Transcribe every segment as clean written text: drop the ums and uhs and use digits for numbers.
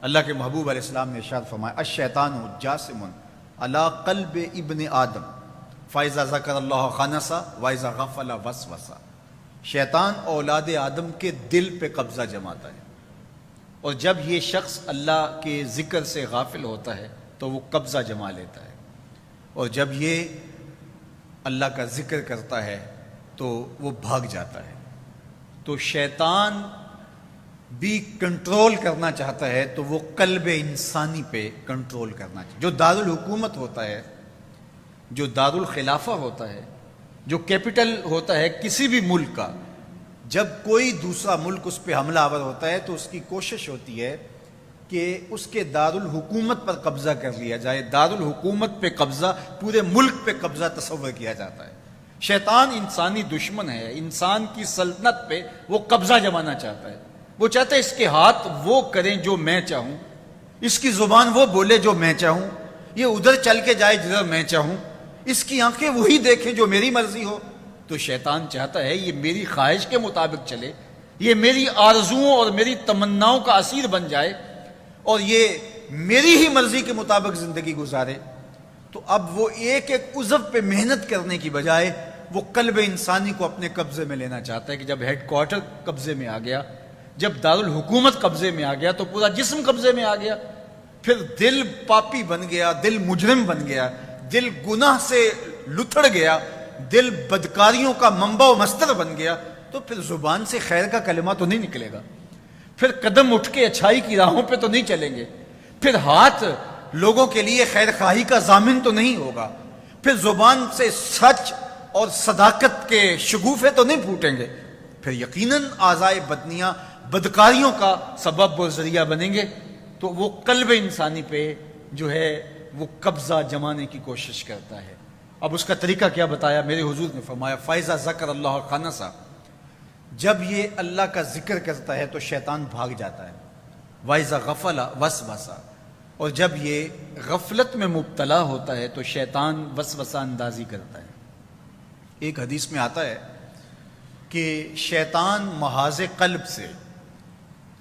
اللہ کے محبوب علیہ السلام نے ارشاد فرمایا الشیطان جاسم علی قلب ابن آدم فاذا ذکر اللہ خنس واذا غفل وسوس۔ شیطان اولاد آدم کے دل پہ قبضہ جماتا ہے، اور جب یہ شخص اللہ کے ذکر سے غافل ہوتا ہے تو وہ قبضہ جما لیتا ہے، اور جب یہ اللہ کا ذکر کرتا ہے تو وہ بھاگ جاتا ہے۔ تو شیطان بھی کنٹرول کرنا چاہتا ہے تو وہ قلب انسانی پہ کنٹرول کرنا چاہتا ہے۔ جو دارالحکومت ہوتا ہے، جو دارالخلافہ ہوتا ہے، جو کیپٹل ہوتا ہے کسی بھی ملک کا، جب کوئی دوسرا ملک اس پہ حملہ آور ہوتا ہے تو اس کی کوشش ہوتی ہے کہ اس کے دارالحکومت پر قبضہ کر لیا جائے۔ دارالحکومت پہ قبضہ، پورے ملک پہ قبضہ تصور کیا جاتا ہے۔ شیطان انسانی دشمن ہے، انسان کی سلطنت پہ وہ قبضہ جمانا چاہتا ہے۔ وہ چاہتا ہے اس کے ہاتھ وہ کریں جو میں چاہوں، اس کی زبان وہ بولے جو میں چاہوں، یہ ادھر چل کے جائے جدھر میں چاہوں، اس کی آنکھیں وہی دیکھیں جو میری مرضی ہو۔ تو شیطان چاہتا ہے یہ میری خواہش کے مطابق چلے، یہ میری آرزوؤں اور میری تمناؤں کا اسیر بن جائے، اور یہ میری ہی مرضی کے مطابق زندگی گزارے۔ تو اب وہ ایک ایک عضو پہ محنت کرنے کی بجائے وہ قلب انسانی کو اپنے قبضے میں لینا چاہتا ہے کہ جب ہیڈ کوارٹر قبضے میں آ گیا، جب دارالحکومت قبضے میں آ گیا تو پورا جسم قبضے میں آ گیا، پھر دل پاپی بن گیا، دل مجرم بن گیا، دل گناہ سے لتھڑ گیا، دل بدکاریوں کا منبع و مصدر بن گیا، تو پھر زبان سے خیر کا کلمہ تو نہیں نکلے گا، پھر قدم اٹھ کے اچھائی کی راہوں پہ تو نہیں چلیں گے، پھر ہاتھ لوگوں کے لیے خیر خواہی کا ضامن تو نہیں ہوگا، پھر زبان سے سچ اور صداقت کے شگوفے تو نہیں پھوٹیں گے، پھر یقیناً اعضائے بدنیاں بدکاریوں کا سبب و ذریعہ بنیں گے۔ تو وہ قلب انسانی پہ جو ہے وہ قبضہ جمانے کی کوشش کرتا ہے۔ اب اس کا طریقہ کیا بتایا؟ میرے حضور نے فرمایا فَإِذَا ذَكَرَ اللَّهَ خَنَسَ، جب یہ اللہ کا ذکر کرتا ہے تو شیطان بھاگ جاتا ہے، وَإِذَا غَفَلَ وَسْوَسَ، اور جب یہ غفلت میں مبتلا ہوتا ہے تو شیطان وسوسہ اندازی کرتا ہے۔ ایک حدیث میں آتا ہے کہ شیطان محاذ قلب سے،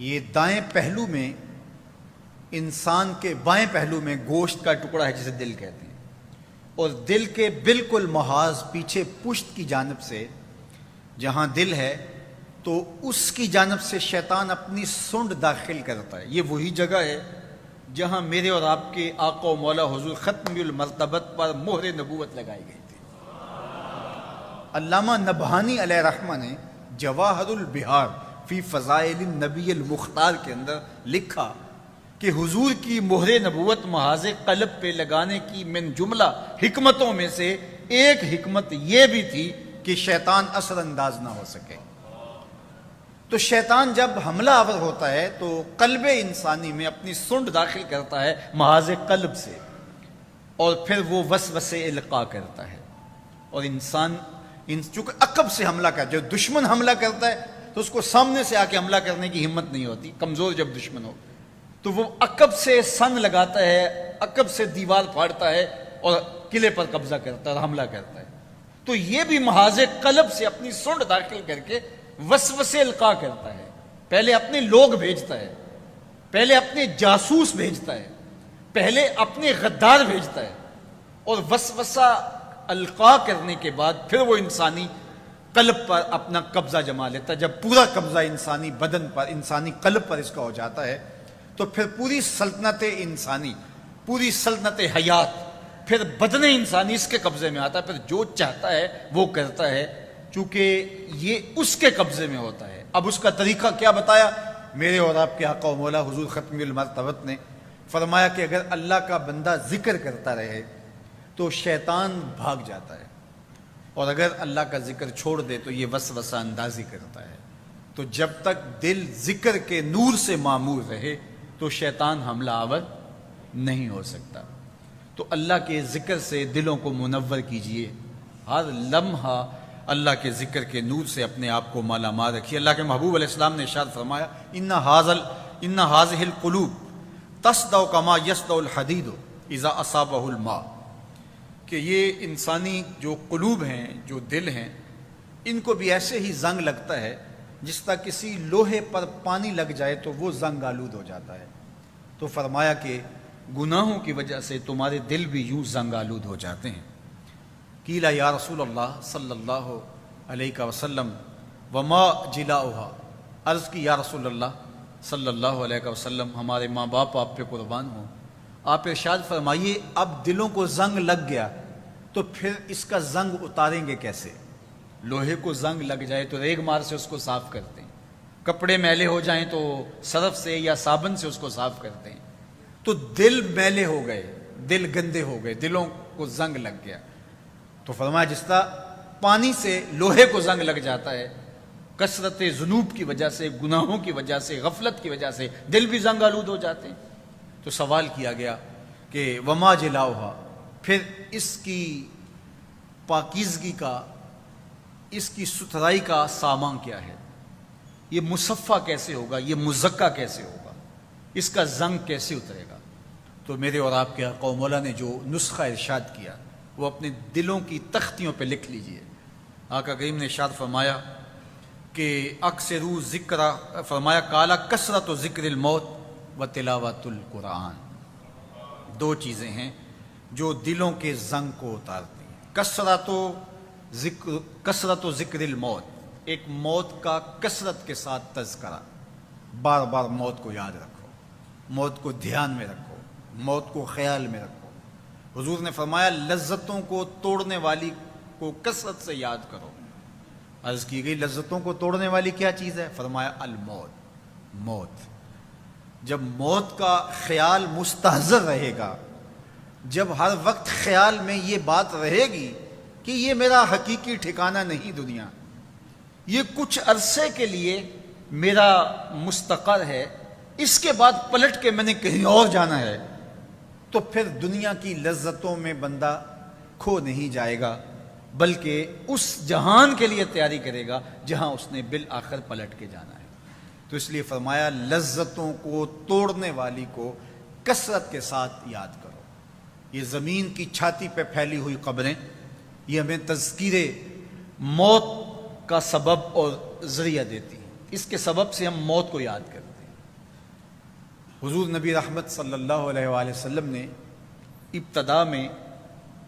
یہ دائیں پہلو میں، انسان کے بائیں پہلو میں گوشت کا ٹکڑا ہے جسے دل کہتے ہیں، اور دل کے بالکل محاذ پیچھے پشت کی جانب سے جہاں دل ہے تو اس کی جانب سے شیطان اپنی سونڈ داخل کرتا ہے۔ یہ وہی جگہ ہے جہاں میرے اور آپ کے آقا و مولا حضور ختم المرتبت پر مہر نبوت لگائی گئی تھی۔ علامہ نبہانی علیہ رحمہ نے جواہر البہار فی فضائل النبی المختار کے اندر لکھا کہ حضور کی مہر نبوت محاذ قلب پہ لگانے کی من جملہ حکمتوں میں سے ایک حکمت یہ بھی تھی کہ شیطان اثر انداز نہ ہو سکے۔ تو شیطان جب حملہ آور ہوتا ہے تو قلب انسانی میں اپنی سونڈ داخل کرتا ہے محاذ قلب سے، اور پھر وہ وسوسے القاء کرتا ہے، اور انسان چونکہ عقب سے حملہ کرتا ہے، جو دشمن حملہ کرتا ہے تو اس کو سامنے سے آ کے حملہ کرنے کی ہمت نہیں ہوتی، کمزور جب دشمن ہو تو وہ عقب سے سن لگاتا ہے، عقب سے دیوار پھاڑتا ہے اور قلعے پر قبضہ کرتا ہے اور حملہ کرتا ہے۔ تو یہ بھی محاذ قلب سے اپنی سونڈ داخل کر کے وسوسے القاء کرتا ہے، پہلے اپنے لوگ بھیجتا ہے، پہلے اپنے جاسوس بھیجتا ہے، پہلے اپنے غدار بھیجتا ہے، اور وسوسہ القاء کرنے کے بعد پھر وہ انسانی قلب پر اپنا قبضہ جما لیتا ہے۔ جب پورا قبضہ انسانی بدن پر، انسانی قلب پر اس کا ہو جاتا ہے تو پھر پوری سلطنت انسانی، پوری سلطنت حیات، پھر بدن انسانی اس کے قبضے میں آتا ہے، پھر جو چاہتا ہے وہ کرتا ہے، چونکہ یہ اس کے قبضے میں ہوتا ہے۔ اب اس کا طریقہ کیا بتایا؟ میرے اور آپ کے آقا و مولا حضور ختم المرتبت نے فرمایا کہ اگر اللہ کا بندہ ذکر کرتا رہے تو شیطان بھاگ جاتا ہے، اور اگر اللہ کا ذکر چھوڑ دے تو یہ وسوسہ اندازی کرتا ہے۔ تو جب تک دل ذکر کے نور سے معمور رہے تو شیطان حملہ آور نہیں ہو سکتا۔ تو اللہ کے ذکر سے دلوں کو منور کیجئے، ہر لمحہ اللہ کے ذکر کے نور سے اپنے آپ کو مالا مال رکھیے۔ اللہ کے محبوب علیہ السلام نے ارشاد فرمایا ان هذه القلوب تصدع كما يصدع الحديد اذا اصابه الماء، کہ یہ انسانی جو قلوب ہیں، جو دل ہیں، ان کو بھی ایسے ہی زنگ لگتا ہے جس طرح کسی لوہے پر پانی لگ جائے تو وہ زنگ آلود ہو جاتا ہے۔ تو فرمایا کہ گناہوں کی وجہ سے تمہارے دل بھی یوں زنگ آلود ہو جاتے ہیں۔ قیل یا رسول اللہ صلی اللہ علیہ وسلم وما جلاؤہا، عرض کی یا رسول اللہ صلی اللہ علیہ وسلم ہمارے ماں باپ آپ پہ قربان ہوں، آپ ارشاد فرمائیے اب دلوں کو زنگ لگ گیا تو پھر اس کا زنگ اتاریں گے کیسے؟ لوہے کو زنگ لگ جائے تو ریگ مار سے اس کو صاف کرتے ہیں، کپڑے میلے ہو جائیں تو سرف سے یا صابن سے اس کو صاف کرتے ہیں، تو دل میلے ہو گئے، دل گندے ہو گئے، دلوں کو زنگ لگ گیا۔ تو فرمایا جس طرح پانی سے لوہے کو زنگ لگ جاتا ہے، کثرت ذنوب کی وجہ سے، گناہوں کی وجہ سے، غفلت کی وجہ سے دل بھی زنگ آلود ہو جاتے ہیں۔ تو سوال کیا گیا کہ وما جلاؤہا، پھر اس کی پاکیزگی کا، اس کی ستھرائی کا سامان کیا ہے؟ یہ مصفہ کیسے ہوگا؟ یہ مزکہ کیسے ہوگا؟ اس کا زنگ کیسے اترے گا؟ تو میرے اور آپ کے آقا و مولا نے جو نسخہ ارشاد کیا وہ اپنے دلوں کی تختیوں پہ لکھ لیجئے۔ آقا کریم نے ارشاد فرمایا کہ اکثروا ذکر، فرمایا کالا کثرت و ذکر الموت و تلاوت القرآن، دو چیزیں ہیں جو دلوں کے زنگ کو اتارتی ہیں۔ کثرت و ذکر الموت، ایک موت کا کثرت کے ساتھ تذکرہ، بار بار موت کو یاد رکھو، موت کو دھیان میں رکھو، موت کو خیال میں رکھو۔ حضور نے فرمایا لذتوں کو توڑنے والی کو کثرت سے یاد کرو۔ عرض کی گئی لذتوں کو توڑنے والی کیا چیز ہے؟ فرمایا الموت، موت۔ جب موت کا خیال مستحضر رہے گا، جب ہر وقت خیال میں یہ بات رہے گی کہ یہ میرا حقیقی ٹھکانہ نہیں دنیا، یہ کچھ عرصے کے لیے میرا مستقر ہے، اس کے بعد پلٹ کے میں نے کہیں اور جانا ہے، تو پھر دنیا کی لذتوں میں بندہ کھو نہیں جائے گا، بلکہ اس جہان کے لیے تیاری کرے گا جہاں اس نے بالآخر پلٹ کے جانا ہے۔ تو اس لیے فرمایا لذتوں کو توڑنے والی کو کثرت کے ساتھ یاد کرو۔ یہ زمین کی چھاتی پہ پھیلی ہوئی قبریں، یہ ہمیں تذکیر موت کا سبب اور ذریعہ دیتی ہیں، اس کے سبب سے ہم موت کو یاد کرتے ہیں۔ حضور نبی رحمت صلی اللہ علیہ وآلہ وسلم نے ابتدا میں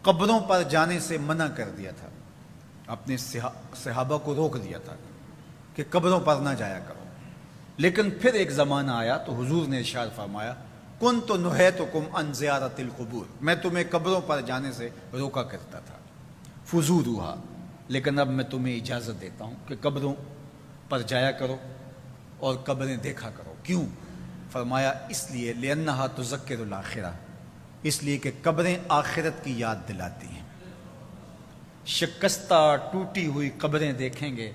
قبروں پر جانے سے منع کر دیا تھا، اپنے صحابہ کو روک دیا تھا کہ قبروں پر نہ جایا کرو، لیکن پھر ایک زمانہ آیا تو حضور نے ارشاد فرمایا کنت نہیتکم عن زیارت القبور، میں تمہیں قبروں پر جانے سے روکا کرتا تھا، فزوروہا، لیکن اب میں تمہیں اجازت دیتا ہوں کہ قبروں پر جایا کرو اور قبریں دیکھا کرو۔ کیوں؟ فرمایا اس لیے لأنہا تذکر الآخرہ، اس لیے کہ قبریں آخرت کی یاد دلاتی ہیں۔ شکستہ ٹوٹی ہوئی قبریں دیکھیں گے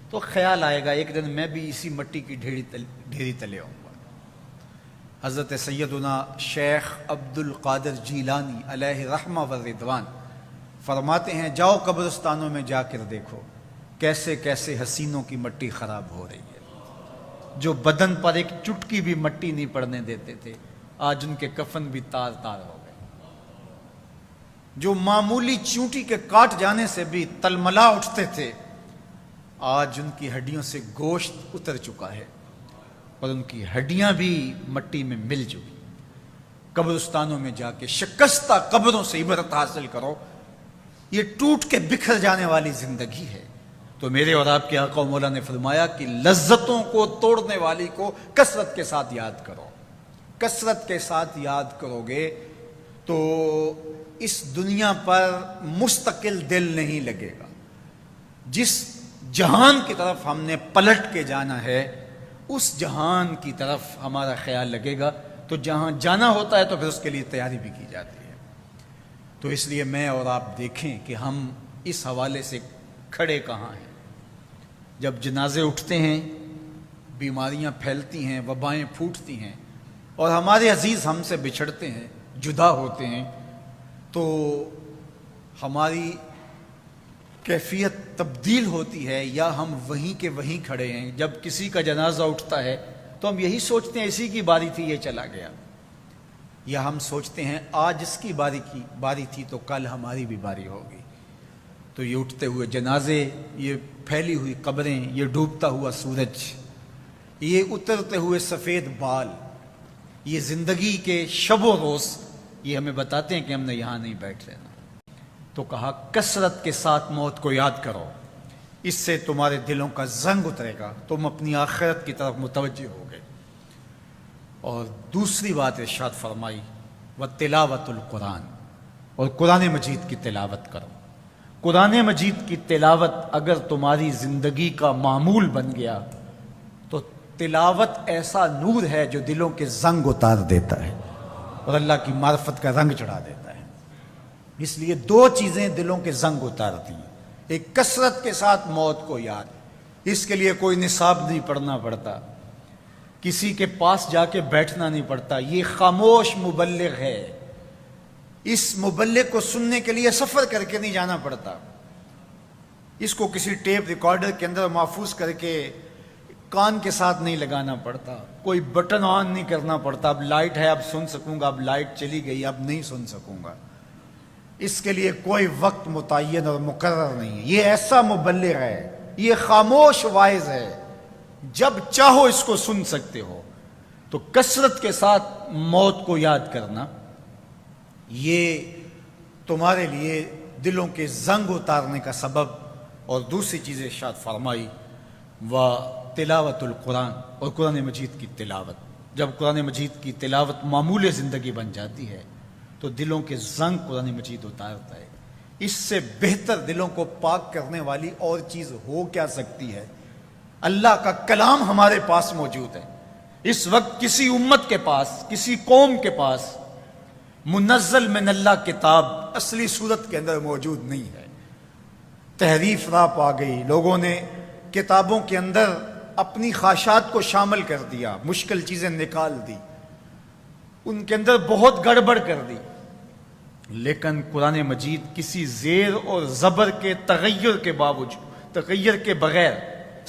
تو خیال آئے گا ایک دن میں بھی اسی مٹی کی ڈھیری تلے آؤں گا۔ حضرت سیدنا شیخ عبد القادر جیلانی علیہ رحمہ و رضوان فرماتے ہیں جاؤ قبرستانوں میں جا کر دیکھو کیسے کیسے حسینوں کی مٹی خراب ہو رہی ہے، جو بدن پر ایک چٹکی بھی مٹی نہیں پڑنے دیتے تھے، آج ان کے کفن بھی تار تار ہو گئے، جو معمولی چونٹی کے کاٹ جانے سے بھی تلملا اٹھتے تھے، آج ان کی ہڈیوں سے گوشت اتر چکا ہے اور ان کی ہڈیاں بھی مٹی میں مل چکی۔ قبرستانوں میں جا کے شکستہ قبروں سے عبرت حاصل کرو، یہ ٹوٹ کے بکھر جانے والی زندگی ہے۔ تو میرے اور آپ کے آقا و مولا نے فرمایا کہ لذتوں کو توڑنے والی کو کثرت کے ساتھ یاد کرو، کثرت کے ساتھ یاد کرو گے تو اس دنیا پر مستقل دل نہیں لگے گا۔ جس جہان کی طرف ہم نے پلٹ کے جانا ہے اس جہان کی طرف ہمارا خیال لگے گا، تو جہاں جانا ہوتا ہے تو پھر اس کے لیے تیاری بھی کی جاتی ہے۔ تو اس لیے میں اور آپ دیکھیں کہ ہم اس حوالے سے کھڑے کہاں ہیں۔ جب جنازے اٹھتے ہیں، بیماریاں پھیلتی ہیں، وبائیں پھوٹتی ہیں اور ہمارے عزیز ہم سے بچھڑتے ہیں، جدا ہوتے ہیں، تو ہماری کیفیت تبدیل ہوتی ہے یا ہم وہیں کے وہیں کھڑے ہیں؟ جب کسی کا جنازہ اٹھتا ہے تو ہم یہی سوچتے ہیں اسی کی باری تھی یہ چلا گیا، یا ہم سوچتے ہیں آج اس کی باری تھی تو کل ہماری بھی باری ہوگی؟ تو یہ اٹھتے ہوئے جنازے، یہ پھیلی ہوئی قبریں، یہ ڈوبتا ہوا سورج، یہ اترتے ہوئے سفید بال، یہ زندگی کے شب و روز یہ ہمیں بتاتے ہیں کہ ہم نے یہاں نہیں بیٹھ رہنا. تو کہا کثرت کے ساتھ موت کو یاد کرو، اس سے تمہارے دلوں کا زنگ اترے گا، تم اپنی آخرت کی طرف متوجہ ہوگے. اور دوسری بات ارشاد فرمائی وَتِلَاوَةُ الْقُرْآنِ، اور قرآن مجید کی تلاوت کرو. قرآن مجید کی تلاوت اگر تمہاری زندگی کا معمول بن گیا تو تلاوت ایسا نور ہے جو دلوں کے زنگ اتار دیتا ہے اور اللہ کی معرفت کا رنگ چڑھا دیتا ہے. اس لیے دو چیزیں دلوں کے زنگ اتارتی ہیں. ایک کثرت کے ساتھ موت کو یاد، اس کے لیے کوئی نصاب نہیں پڑھنا پڑتا، کسی کے پاس جا کے بیٹھنا نہیں پڑتا. یہ خاموش مبلغ ہے، اس مبلغ کو سننے کے لیے سفر کر کے نہیں جانا پڑتا، اس کو کسی ٹیپ ریکارڈر کے اندر محفوظ کر کے کان کے ساتھ نہیں لگانا پڑتا، کوئی بٹن آن نہیں کرنا پڑتا. اب لائٹ ہے اب سن سکوں گا، اب لائٹ چلی گئی اب نہیں سن سکوں گا. اس کے لیے کوئی وقت متعین اور مقرر نہیں ہے. یہ ایسا مبلغ ہے، یہ خاموش واعظ ہے، جب چاہو اس کو سن سکتے ہو. تو کثرت کے ساتھ موت کو یاد کرنا یہ تمہارے لیے دلوں کے زنگ اتارنے کا سبب. اور دوسری چیز ارشاد فرمائی تلاوت القرآن، اور قرآن مجید کی تلاوت. جب قرآن مجید کی تلاوت معمول زندگی بن جاتی ہے تو دلوں کے زنگ قرآن مجید اتارتا ہے. اس سے بہتر دلوں کو پاک کرنے والی اور چیز ہو کیا سکتی ہے؟ اللہ کا کلام ہمارے پاس موجود ہے. اس وقت کسی امت کے پاس، کسی قوم کے پاس منزل من اللہ کتاب اصلی صورت کے اندر موجود نہیں ہے. تحریف راپ آ گئی، لوگوں نے کتابوں کے اندر اپنی خواہشات کو شامل کر دیا، مشکل چیزیں نکال دی، ان کے اندر بہت گڑبڑ کر دی. لیکن قرآن مجید کسی زیر اور زبر کے تغیر کے باوجود، تغیر کے بغیر،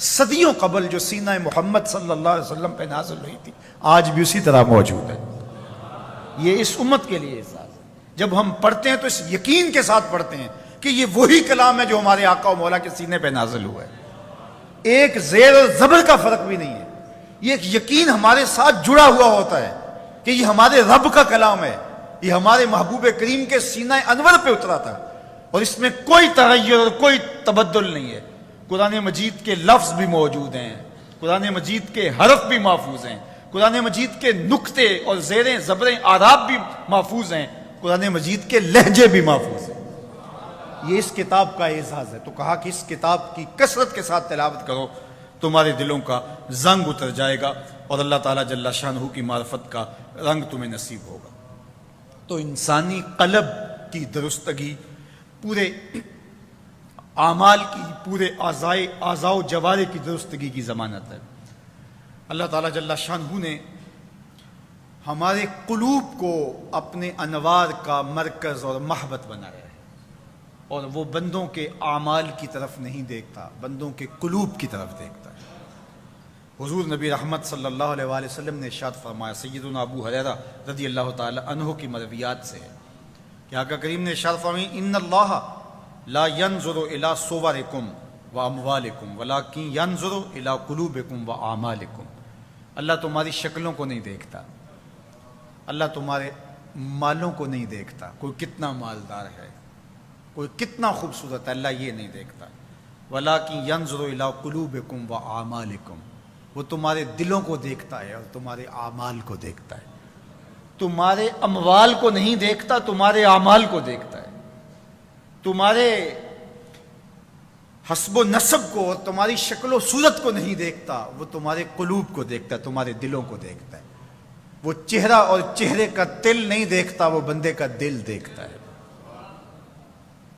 صدیوں قبل جو سینہ محمد صلی اللہ علیہ وسلم پہ نازل ہوئی تھی آج بھی اسی طرح موجود ہے. یہ اس امت کے لیے احساس ہے. جب ہم پڑھتے ہیں تو اس یقین کے ساتھ پڑھتے ہیں کہ یہ وہی کلام ہے جو ہمارے آقا و مولا کے سینے پہ نازل ہوا ہے. ایک زیر اور زبر کا فرق بھی نہیں ہے. یہ ایک یقین ہمارے ساتھ جڑا ہوا ہوتا ہے کہ یہ ہمارے رب کا کلام ہے، یہ ہمارے محبوب کریم کے سینہ انور پہ اترا تھا اور اس میں کوئی تغیر اور کوئی تبدل نہیں ہے. قرآن مجید کے لفظ بھی موجود ہیں، قرآن مجید کے حرف بھی محفوظ ہیں، قرآن مجید کے نقطے اور زیریں زبریں آداب بھی محفوظ ہیں، قرآن مجید کے لہجے بھی محفوظ ہیں. یہ اس کتاب کا اعزاز ہے. تو کہا کہ اس کتاب کی کثرت کے ساتھ تلاوت کرو، تمہارے دلوں کا زنگ اتر جائے گا اور اللہ تعالیٰ جل شانہ کی معرفت کا رنگ تمہیں نصیب ہوگا. تو انسانی قلب کی درستگی پورے اعمال کی، پورے اعضاء و جوارح کی درستگی کی ضمانت ہے. اللہ تعالیٰ جل شانہ نے ہمارے قلوب کو اپنے انوار کا مرکز اور محبت بنایا ہے اور وہ بندوں کے اعمال کی طرف نہیں دیکھتا، بندوں کے قلوب کی طرف دیکھتا ہے. حضور نبی رحمت صلی اللہ علیہ وآلہ وسلم نے ارشاد فرمایا، سیدنا ابو ہریرہ رضی اللہ تعالی عنہ کی مرویات سے ہے کہ آقا کریم نے ارشاد فرمایا ان اللہ لا ينظر الى صورکم واموالکم ولکن ينظر الى قلوبکم واعمالکم. اللہ تمہاری شکلوں کو نہیں دیکھتا، اللہ تمہارے مالوں کو نہیں دیکھتا، کوئی کتنا مالدار ہے، کوئی کتنا خوبصورت ہے، اللہ یہ نہیں دیکھتا. وَلَٰكِن يَنظُرُ إِلَىٰ قُلُوبِكُمْ وَأَعْمَالِكُمْ، وہ تمہارے دلوں کو دیکھتا ہے اور تمہارے اعمال کو دیکھتا ہے. تمہارے اموال کو نہیں دیکھتا، تمہارے اعمال کو دیکھتا ہے. تمہارے حسب و نسب کو اور تمہاری شکل و صورت کو نہیں دیکھتا، وہ تمہارے قلوب کو دیکھتا ہے، تمہارے دلوں کو دیکھتا ہے. وہ چہرہ اور چہرے کا تل نہیں دیکھتا، وہ بندے کا دل دیکھتا ہے.